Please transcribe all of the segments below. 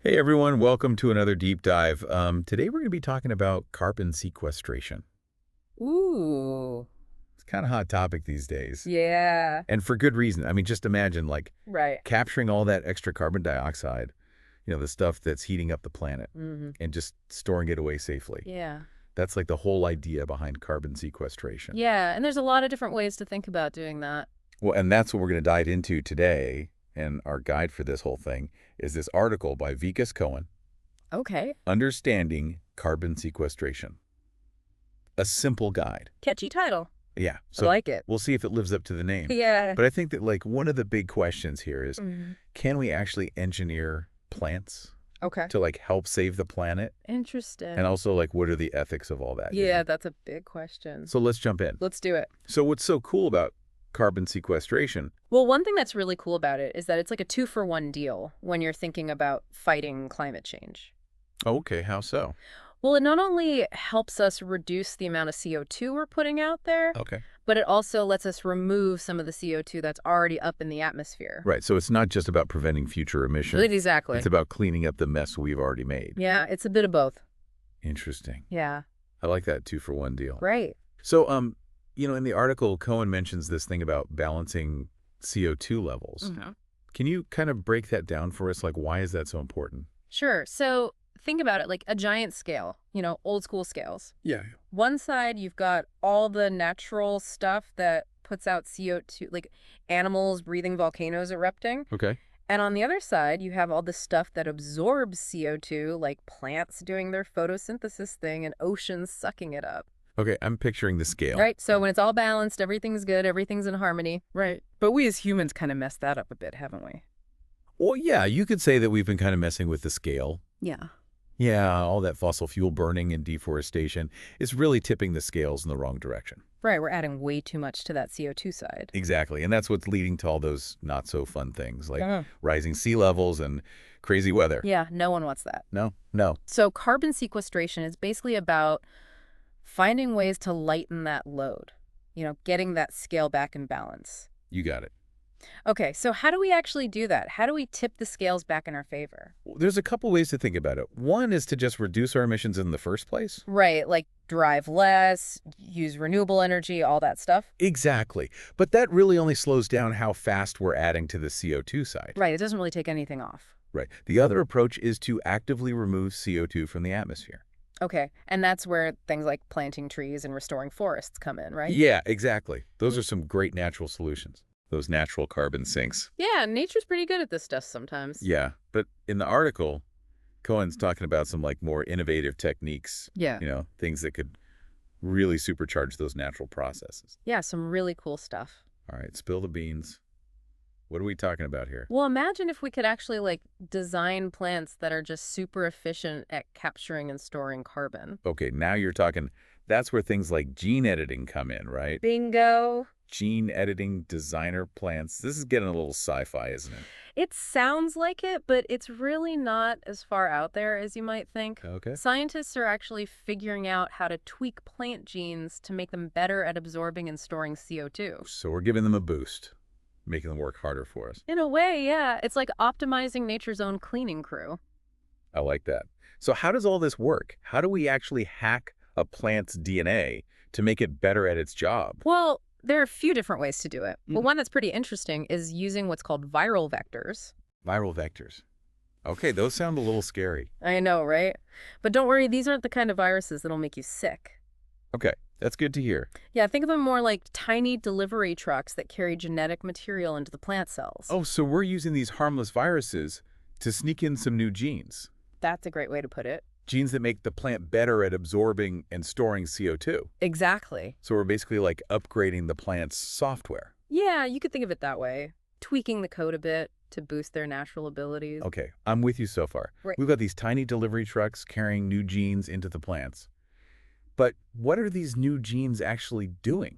Hey everyone, welcome to another deep dive. Today we're going to be talking about carbon sequestration. Ooh, It's kind of a hot topic these days, yeah, and for good reason. I mean, just imagine like right. capturing all that extra carbon dioxide, the stuff that's heating up the planet, hmm and just storing it away safely. Yeah. That's like the whole idea behind carbon sequestration. Yeah, and there's a lot of different ways to think about doing that. Well, and that's what we're going to dive into today. And our guide for this whole thing is this article by Vikas Cohen, Okay. Understanding Carbon Sequestration. A simple guide. Catchy title. Yeah. I So like it. we'll see if it lives up to the name. Yeah. But I think that like one of the big questions here is, hmm can we actually engineer plants Okay. to like help save the planet? Interesting. And also like what are the ethics of all that? Yeah, that's a big question. So let's jump in. Let's do it. So what's so cool about carbon sequestration? Well, one thing that's really cool about it is that it's like a two-for-one deal when you're thinking about fighting climate change. Okay, how so? Well, it not only helps us reduce the amount of CO2 we're putting out there, Okay. but it also lets us remove some of the CO2 that's already up in the atmosphere. Right. So it's not just about preventing future emissions. Exactly. It's about cleaning up the mess we've already made. Yeah, it's a bit of both. Interesting. Yeah, I like that 2-for-1 deal. right. So, in the article, Cohen mentions this thing about balancing CO2 levels. hmm Can you kind of break that down for us? Like, why is that so important? Sure. So think about it like a giant scale, old school scales. Yeah. One side, you've got all the natural stuff that puts out CO2, like animals breathing, volcanoes erupting. Okay. And on the other side, you have all the stuff that absorbs CO2, like plants doing their photosynthesis thing and oceans sucking it up. Okay, I'm picturing the scale. Right? So when it's all balanced, everything's good, everything's in harmony. Right. But we as humans kind of messed that up a bit, haven't we? Well, yeah, you could say that we've been kind of messing with the scale. Yeah. Yeah, all that fossil fuel burning and deforestation is really tipping the scales in the wrong direction. Right, we're adding way too much to that CO2 side. Exactly, and that's what's leading to all those not so fun things like Uh-huh. rising sea levels and crazy weather. Yeah, no one wants that. No, no. So carbon sequestration is basically about finding ways to lighten that load, getting that scale back in balance. You got it. Okay, so how do we actually do that? How do we tip the scales back in our favor? There's a couple ways to think about it. One is to just reduce our emissions in the first place. Right, like drive less, use renewable energy, all that stuff. Exactly. But that really only slows down how fast we're adding to the CO2 side. Right, it doesn't really take anything off. Right. The other approach is to actively remove CO2 from the atmosphere. Okay, and that's where things like planting trees and restoring forests come in, right? Yeah, exactly. Those are some great natural solutions. Those natural carbon sinks. Yeah, nature's pretty good at this stuff sometimes. Yeah, but in the article, Cohen's talking about some like more innovative techniques, Yeah. things that could really supercharge those natural processes. Yeah, some really cool stuff. All right, spill the beans. What are we talking about here? Well, imagine if we could actually design plants that are just super efficient at capturing and storing carbon. Okay, now you're talking, that's where things like gene editing come in, right? Bingo. Gene editing designer plants. This is getting a little sci-fi, isn't it? It sounds like it, but it's really not as far out there as you might think. Okay. Scientists are actually figuring out how to tweak plant genes to make them better at absorbing and storing CO2. So we're giving them a boost, making them work harder for us. In a way, yeah. It's like optimizing nature's own cleaning crew. I like that. So how does all this work? How do we actually hack a plant's DNA to make it better at its job? Well, there are a few different ways to do it. Well, Mhm. one that's pretty interesting is using what's called viral vectors. Viral vectors. Okay, those sound a little scary. I know, right? But don't worry, these aren't the kind of viruses that'll make you sick. Okay, that's good to hear. Yeah, think of them more like tiny delivery trucks that carry genetic material into the plant cells. Oh, so we're using these harmless viruses to sneak in some new genes. That's a great way to put it. Genes that make the plant better at absorbing and storing CO2. Exactly. So we're basically like upgrading the plant's software. Yeah, you could think of it that way. Tweaking the code a bit to boost their natural abilities. Okay, I'm with you so far. Right. We've got these tiny delivery trucks carrying new genes into the plants. But what are these new genes actually doing?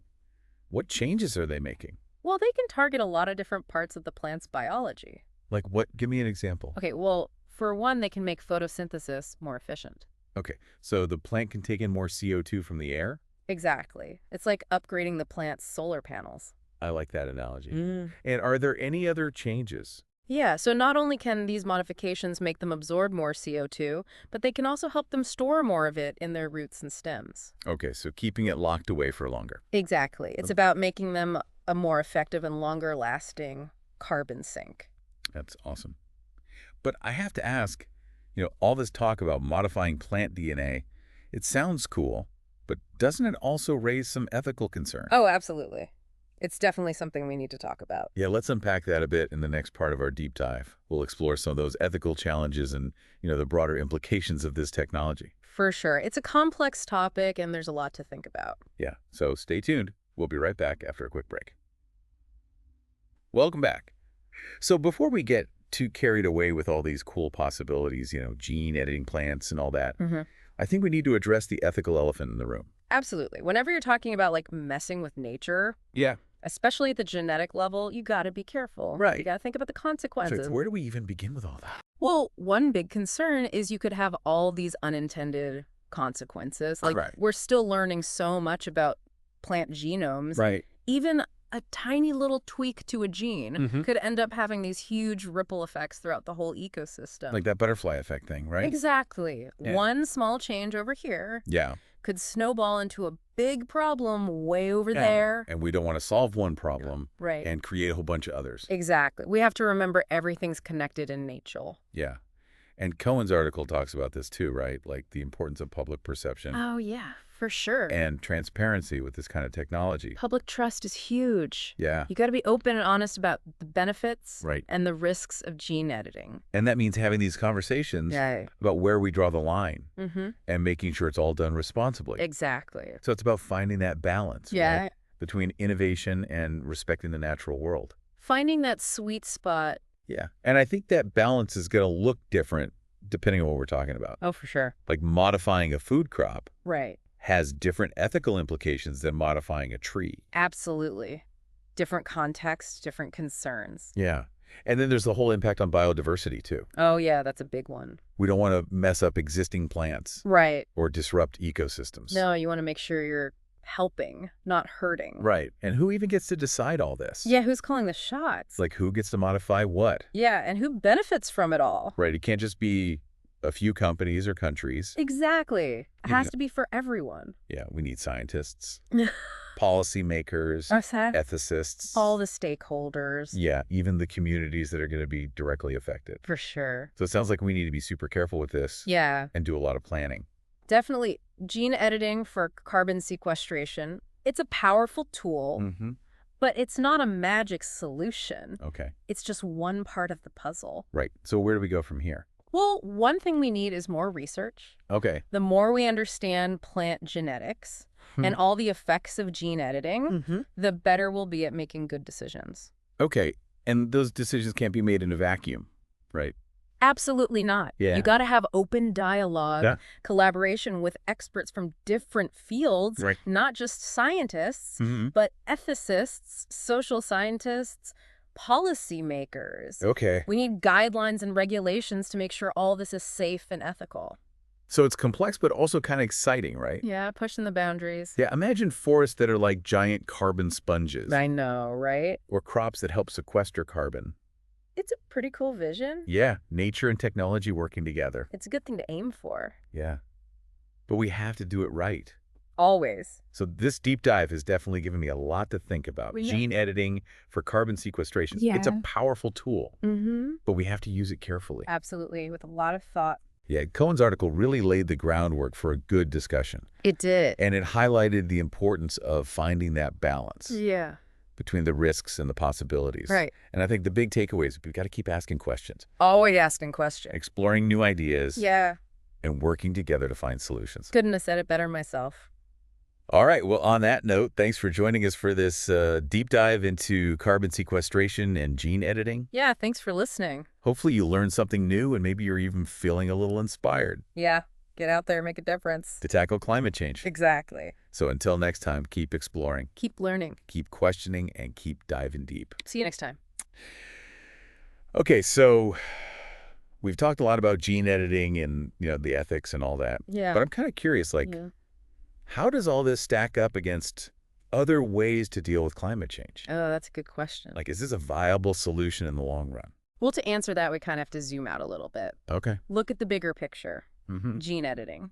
What changes are they making? Well, they can target a lot of different parts of the plant's biology. Like what? Give me an example. Okay, well, for one, they can make photosynthesis more efficient. Okay, so the plant can take in more CO2 from the air? Exactly. It's like upgrading the plant's solar panels. I like that analogy. Mm. And are there any other changes? Yeah, so not only can these modifications make them absorb more CO2, but they can also help them store more of it in their roots and stems. Okay, so keeping it locked away for longer. Exactly. It's about making them a more effective and longer-lasting carbon sink. That's awesome. But I have to ask, all this talk about modifying plant DNA, it sounds cool, but doesn't it also raise some ethical concern? Oh, absolutely. It's definitely something we need to talk about. Yeah, let's unpack that a bit in the next part of our deep dive. We'll explore some of those ethical challenges and, the broader implications of this technology. For sure. It's a complex topic, and there's a lot to think about. Yeah, so stay tuned. We'll be right back after a quick break. Welcome back. So before we get too carried away with all these cool possibilities, gene editing plants and all that, I think we need to address the ethical elephant in the room. Absolutely. Whenever you're talking about, like, messing with nature, Yeah. especially at the genetic level, you got to be careful. Right. You got to think about the So consequences. where do we even begin with all that? Well, one big concern is you could have all these unintended consequences. Like, Right. we're still learning so much about plant genomes. Right. Even a tiny little tweak to a gene could end up having these huge ripple effects throughout the whole ecosystem. Like that butterfly effect thing, right? Exactly. Yeah. One small change over here Yeah. could snowball into a big problem way over Yeah. there. And we don't want to solve one problem Right. and create a whole bunch of others. Exactly. We have to remember everything's connected in nature. Yeah. And Cohen's article talks about this too, right? Like the importance of public perception Oh, yeah, for sure. and transparency with this kind of technology. Public trust is huge. Yeah. You got to be open and honest about the benefits Right. and the risks of gene editing. And that means having these conversations Yeah. about where we draw the line Mm-hmm. and making sure it's all done responsibly. Exactly. So it's about finding that balance, Yeah. right? Between innovation and respecting the natural world. Finding that sweet spot. Yeah. And I think that balance is going to look different depending on what we're talking about. Oh, for sure. Like modifying a food crop Right. has different ethical implications than modifying a tree. Absolutely. Different contexts, different concerns. Yeah. And then there's the whole impact on biodiversity too. Oh, yeah, that's a big one. We don't want to mess up existing plants Right. or disrupt ecosystems. No, you want to make sure you're helping, not hurting. Right. And who even gets to decide all this? Yeah, who's calling the shots? Like who gets to modify what? Yeah, and who benefits from it all? Right. It can't just be a few companies or countries. Exactly. It You has know- to be for everyone. Yeah, we need scientists, policymakers, ethicists. All the stakeholders. Yeah, even the communities that are going to be directly affected. For sure. So it sounds like we need to be super careful with this Yeah, and do a lot of planning. definitely. Gene editing for carbon sequestration, it's a powerful tool, Mm-hmm. but it's not a magic solution. Okay. It's just one part of the puzzle. Right. So where do we go from here? Well, one thing we need is more research. Okay. The more we understand plant genetics and all the effects of gene editing, the better we'll be at making good decisions. Okay. And those decisions can't be made in a vacuum, right? Absolutely not. Yeah. You got to have open dialogue, Yeah. collaboration with experts from different fields, Right. not just scientists, Mm-hmm. but ethicists, social scientists, policymakers. Okay. We need guidelines and regulations to make sure all this is safe and ethical. So it's complex, but also kind of exciting, right? Yeah, pushing the boundaries. Yeah. Imagine forests that are like giant carbon sponges I know, right? or crops that help sequester carbon. It's a pretty cool vision. Yeah. Nature and technology working together. It's a good thing to aim for. Yeah. But we have to do it right. Always. So this deep dive has definitely given me a lot to think about. Well, yeah. Gene editing for carbon sequestration. It's a Yeah. powerful tool, Mm-hmm. but we have to use it carefully. Absolutely, with a lot of thought. Yeah, Cohen's article really laid the groundwork for a good discussion, It did. and it highlighted the importance of finding that balance Yeah. between the risks and the possibilities. Right. And I think the big takeaway is we've got to keep asking questions, Always asking questions. exploring new ideas, Yeah. and working together to find solutions. Couldn't have said it better myself. All right. Well, on that note, thanks for joining us for this deep dive into carbon sequestration and gene editing. Yeah, thanks for listening. Hopefully you learned something new and maybe you're even feeling a little inspired Yeah, get out there, make a difference. to tackle climate change. Exactly. So until next time, keep exploring, Keep learning. keep questioning, and keep diving deep. See you next time. Okay, so we've talked a lot about gene editing and, the ethics and all that. Yeah. But I'm kind of curious, how does all this stack up against other ways to deal with climate change? Oh, that's a good question. Like, is this a viable solution in the long run? Well, to answer that, we kind of have to zoom out a little bit. Okay. Look at the bigger picture. Mm-hmm. Gene editing.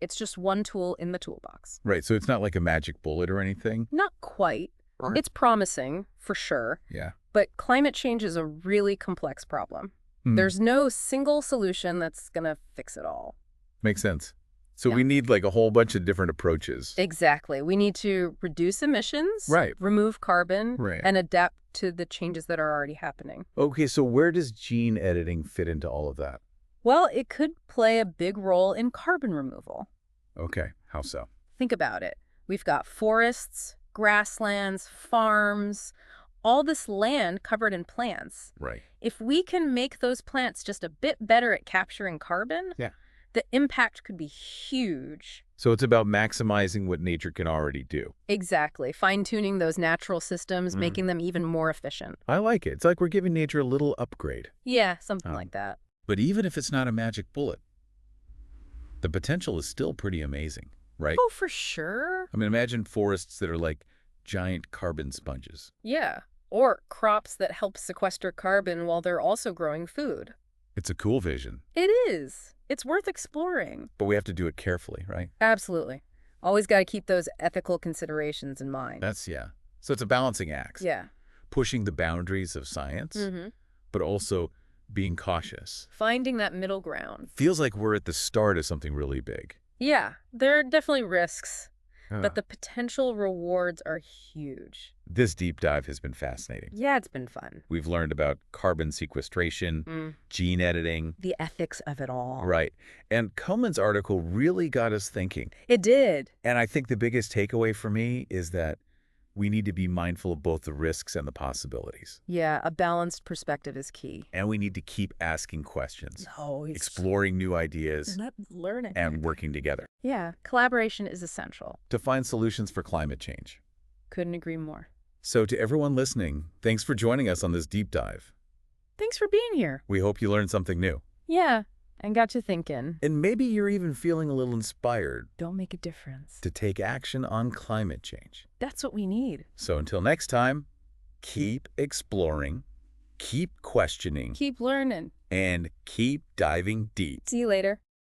It's just one tool in the toolbox. Right, so it's not like a magic bullet or anything? Not quite. It's promising, for sure. Yeah. But climate change is a really complex problem. There's no single solution that's going to fix it all. Makes sense. So Yeah. we need like a whole bunch of different approaches. Exactly. We need to reduce emissions, Right. remove carbon, Right. and adapt to the changes that are already happening. Okay, so where does gene editing fit into all of that? Well, it could play a big role in carbon removal. Okay, how so? Think about it. We've got forests, grasslands, farms, all this land covered in plants. Right. If we can make those plants just a bit better at capturing carbon, Yeah. the impact could be huge. So it's about maximizing what nature can already do. Exactly. Fine-tuning those natural systems, Mhm. making them even more efficient. I like it. It's like we're giving nature a little upgrade. Yeah, something Um, like that. But even if it's not a magic bullet, the potential is still pretty amazing, right? Oh, for sure. I mean, imagine forests that are like giant carbon sponges. Yeah. Or crops that help sequester carbon while they're also growing food. It's a cool vision, It is. It's worth exploring. but we have to do it carefully, right? Absolutely. Always got to keep those ethical considerations in mind. Yeah. So it's a balancing act. Yeah. Pushing the boundaries of science, Mm-hmm. but also being cautious. Finding that middle ground. Feels like we're at the start of something really big. Yeah, there are definitely risks, Ah. but the potential rewards are huge. This deep dive has been fascinating. Yeah, it's been fun. We've learned about carbon sequestration, gene editing. The ethics of it all. Right. And Komen's article really got us thinking. It did. And I think the biggest takeaway for me is that we need to be mindful of both the risks and the possibilities. Yeah, a balanced perspective is key. And we need to keep asking questions, No, exploring new ideas, not learning. and working together Yeah, collaboration is essential. to find solutions for climate change. Couldn't agree more. So to everyone listening, thanks for joining us on this deep dive. Thanks for being here. We hope you learned something new. Yeah, and got you thinking. And maybe you're even feeling a little inspired Don't make a difference. to take action on climate change. That's what we need. So until next time, keep exploring, keep questioning, Keep learning. and keep diving deep. See you later.